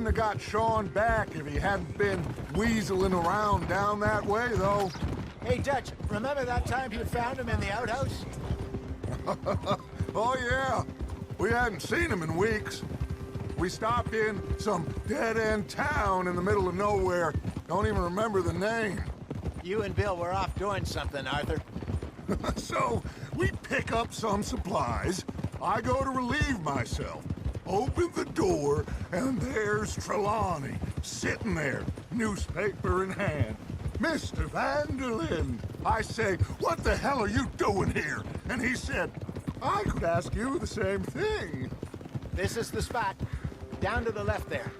wouldn't have got Sean back if he hadn't been weaseling around down that way, though. Hey, Dutch, remember that time you found him in the outhouse? Oh, yeah. We hadn't seen him in weeks. We stopped in some dead-end town in the middle of nowhere. Don't even remember the name. You and Bill were off doing something, Arthur. So, we pick up some supplies. I go to relieve myself. Open the door, and there's Trelawney, sitting there, newspaper in hand. Mr. Vanderlyn. I say, what the hell are you doing here? And he said, I could ask you the same thing. This is the spot. Down to the left there.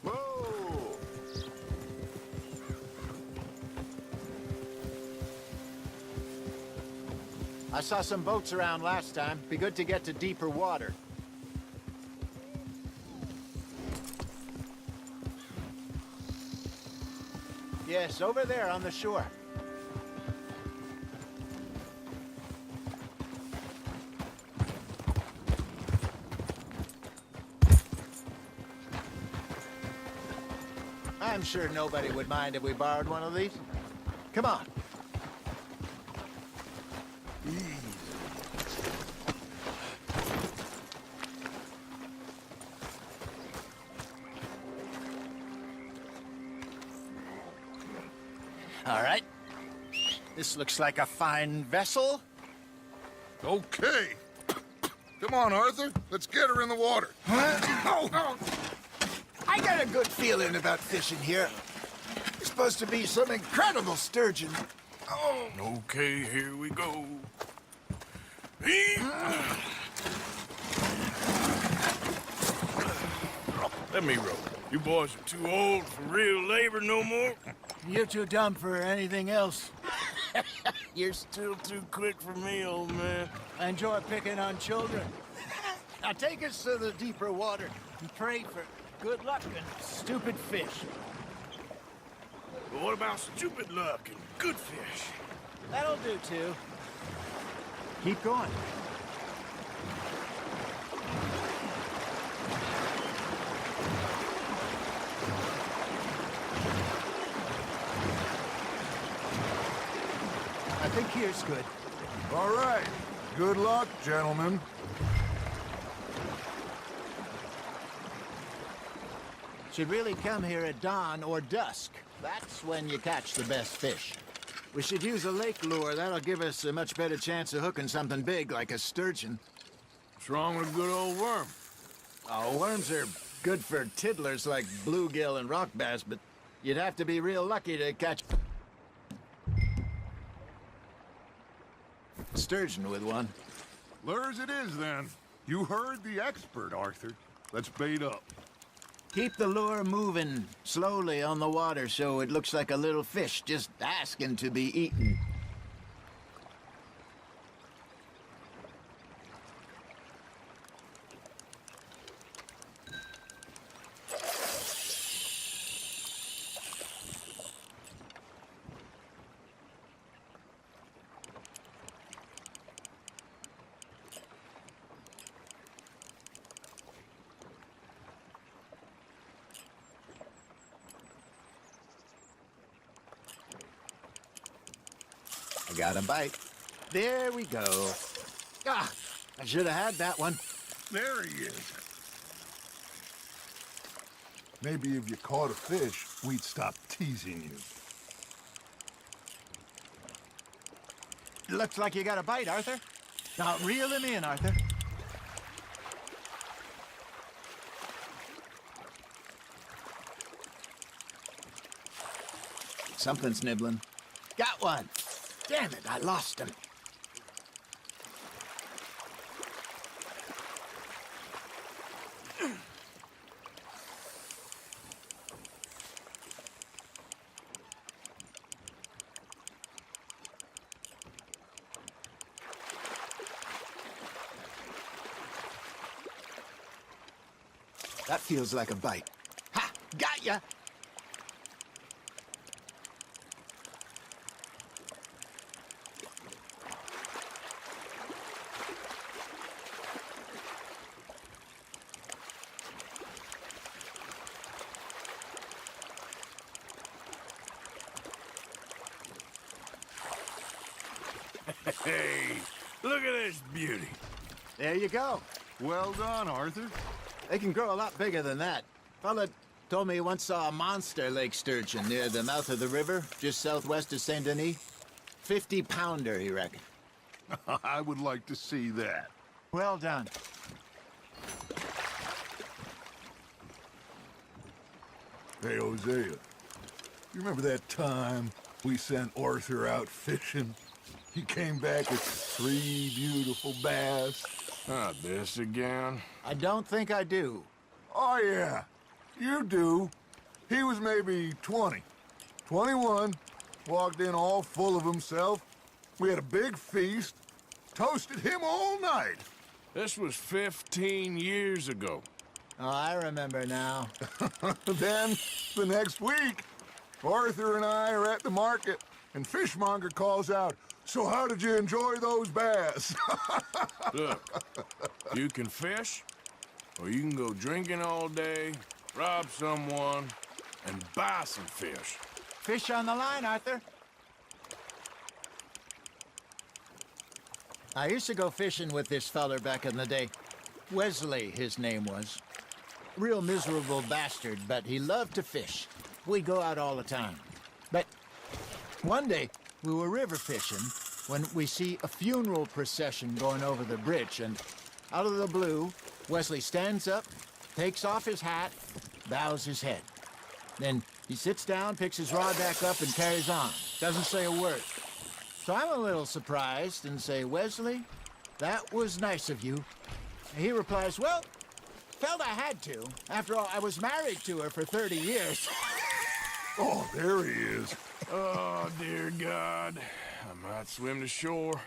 Whoa! I saw some boats around last time. Be good to get to deeper water. Yes, over there on the shore. I'm sure nobody would mind if we borrowed one of these. Come on. All right. This looks like a fine vessel. Okay. Come on, Arthur. Let's get her in the water. Oh. I got a good feeling about fishing here. It's supposed to be some incredible sturgeon. Oh. Okay, here we go. Let me row. You boys are too old for real labor no more. You're too dumb for anything else. You're still too quick for me, old man. I enjoy picking on children. Now take us to the deeper water and pray for good luck and stupid fish. But what about stupid luck and good fish? That'll do, too. Keep going. I think here's good. All right. Good luck, gentlemen. Should really come here at dawn or dusk. That's when you catch the best fish. We should use a lake lure. That'll give us a much better chance of hooking something big like a sturgeon. What's wrong with a good old worm? Oh, worms are good for tiddlers like bluegill and rock bass, but you'd have to be real lucky to catch sturgeon with one. Lures it is, then. You heard the expert, Arthur. Let's bait up. Keep the lure moving slowly on the water so it looks like a little fish just asking to be eaten. I got a bite. There we go. Ah, I should have had that one. There he is. Maybe if you caught a fish, we'd stop teasing you. Looks like you got a bite, Arthur. Now reel him in, Arthur. Something's nibbling. Got one. Damn it, I lost him. That feels like a bite. Ha! Got ya! Hey, look at this beauty. There you go. Well done, Arthur. They can grow a lot bigger than that. Fella told me he once saw a monster lake sturgeon near the mouth of the river, just southwest of Saint Denis. 50-pounder, he reckoned. I would like to see that. Well done. Hey, Hosea, you remember that time we sent Arthur out fishing? He came back with 3 beautiful bass. Not this again. I don't think I do. Oh, yeah, you do. He was maybe 20, 21, walked in all full of himself. We had a big feast, toasted him all night. This was 15 years ago. Oh, I remember now. Then, the next week, Arthur and I are at the market, and Fishmonger calls out, "So how did you enjoy those bass?" Look, you can fish, or you can go drinking all day, rob someone, and buy some fish. Fish on the line, Arthur. I used to go fishing with this feller back in the day. Wesley, his name was. Real miserable bastard, but he loved to fish. We'd go out all the time. But one day, we were river fishing when we see a funeral procession going over the bridge, and out of the blue, Wesley stands up, takes off his hat, bows his head. Then he sits down, picks his rod back up, and carries on. Doesn't say a word. So I'm a little surprised and say, "Wesley, that was nice of you." And he replies, "Well, felt I had to. After all, I was married to her for 30 years. Oh, there he is. Oh, dear God. I might swim to shore.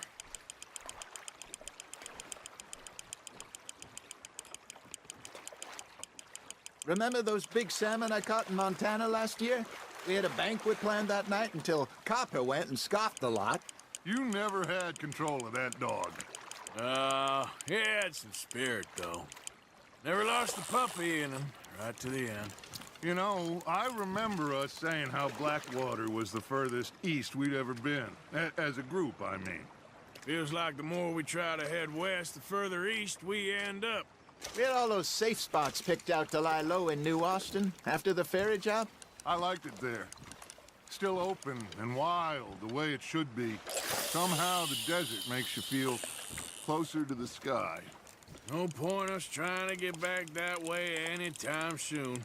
Remember those big salmon I caught in Montana last year? We had a banquet planned that night until Copper went and scoffed the lot. You never had control of that dog. He had some spirit, though. Never lost the puppy in him, right to the end. You know, I remember us saying how Blackwater was the furthest east we'd ever been. As a group, I mean. Feels like the more we try to head west, the further east we end up. We had all those safe spots picked out to lie low in New Austin after the ferry job. I liked it there. Still open and wild, the way it should be. Somehow the desert makes you feel closer to the sky. No point us trying to get back that way anytime soon.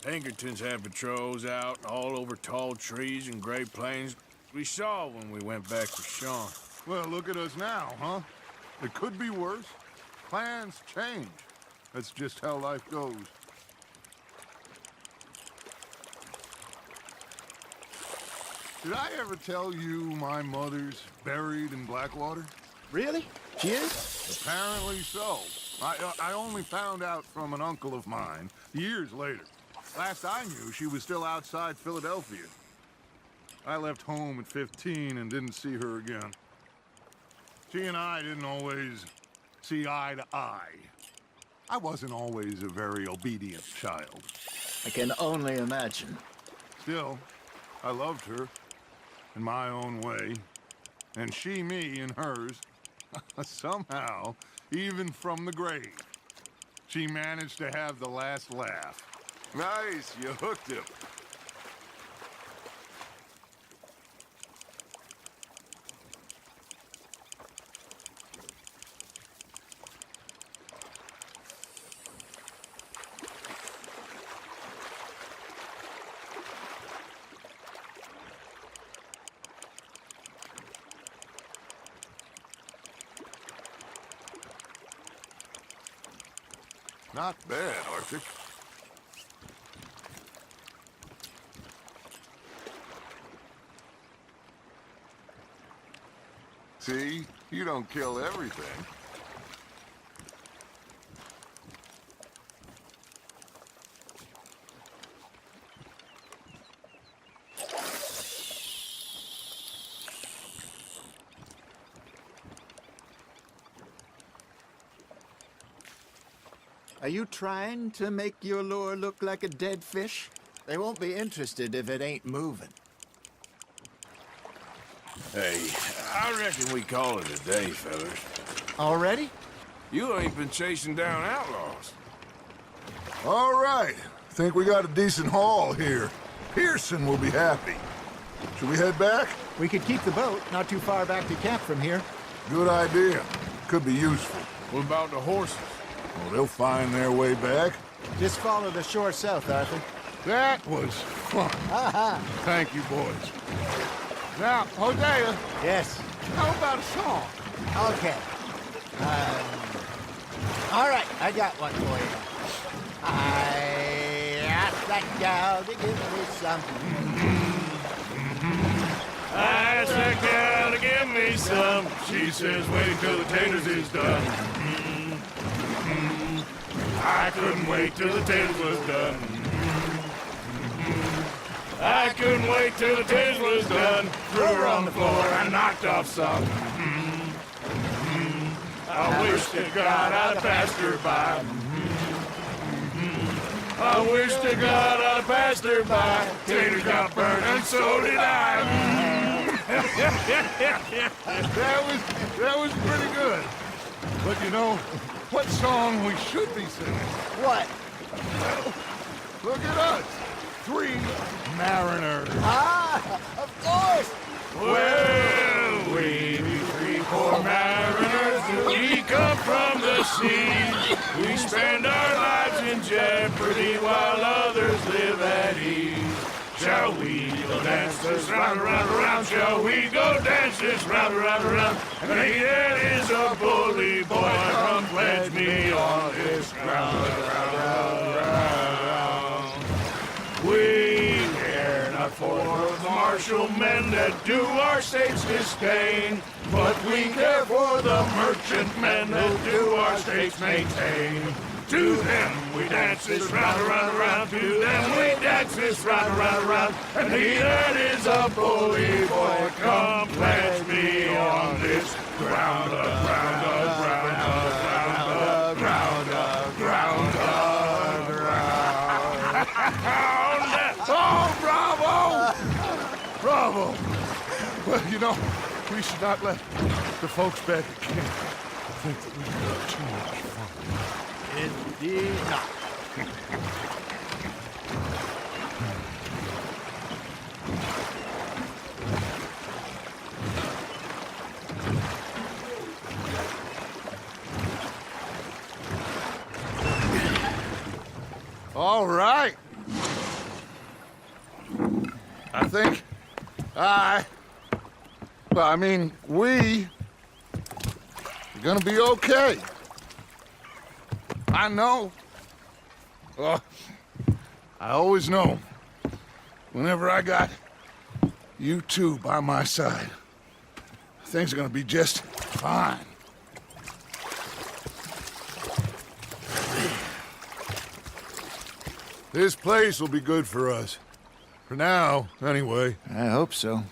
Pinkertons had patrols out all over tall trees and Great Plains. We saw when we went back to Sean. Well, look at us now, huh? It could be worse. Plans change. That's just how life goes. Did I ever tell you my mother's buried in Blackwater? Really? She is? Apparently so. I only found out from an uncle of mine years later. Last I knew, she was still outside Philadelphia. I left home at 15 and didn't see her again. She and I didn't always see eye to eye. I wasn't always a very obedient child. I can only imagine. Still, I loved her in my own way, and she me in hers. Somehow, even from the grave, she managed to have the last laugh. Nice, you hooked him. Not bad, Arctic. See? You don't kill everything. Are you trying to make your lure look like a dead fish? They won't be interested if it ain't moving. Hey, I reckon we call it a day, fellas. Already? You ain't been chasing down outlaws. All right. Think we got a decent haul here. Pearson will be happy. Should we head back? We could keep the boat not too far back to camp from here. Good idea. Could be useful. What about the horses? Well, they'll find their way back. Just follow the shore south, Arthur. That was fun. Thank you, boys. Now, Hosea, Yes. how about a song? Okay. All right, I got one for you. I asked that gal to give me some. I asked that gal to give me some. She says, wait till the taters is done. I couldn't wait till the taters was done. I couldn't wait till the taters was done. Threw her on the floor and knocked off some. I wish to God I'd have passed her by. I wish to God I'd have passed her by. Taters got burned and so did I. That was pretty good. But you know, what song we should be singing? What? Look at us. 3 mariners. Ah, of course. Well, we be 3 poor mariners. We come from the sea. We spend our lives in jeopardy while others live at ease. Shall we go dance this round, around, around? Shall we go dance this round, around, around? And he that is a bully boy, come pledge me on this ground, round, round. We care not for the martial men that do our state's disdain, but we care for the merchant men that do our state's maintain. To them we dance this round, around, around. To them we dance this round, around, around. And he that is a bully boy, come pledge me on this ground, ground, ground, ground, ground, ground, ground. Oh, bravo! Bravo! Well, you know, we should not let the folks back at camp think that we've had too much fun. Indeed not. All right. I think we are gonna be okay. I know. I always know. Whenever I got you two by my side, things are gonna be just fine. This place will be good for us. For now, anyway. I hope so.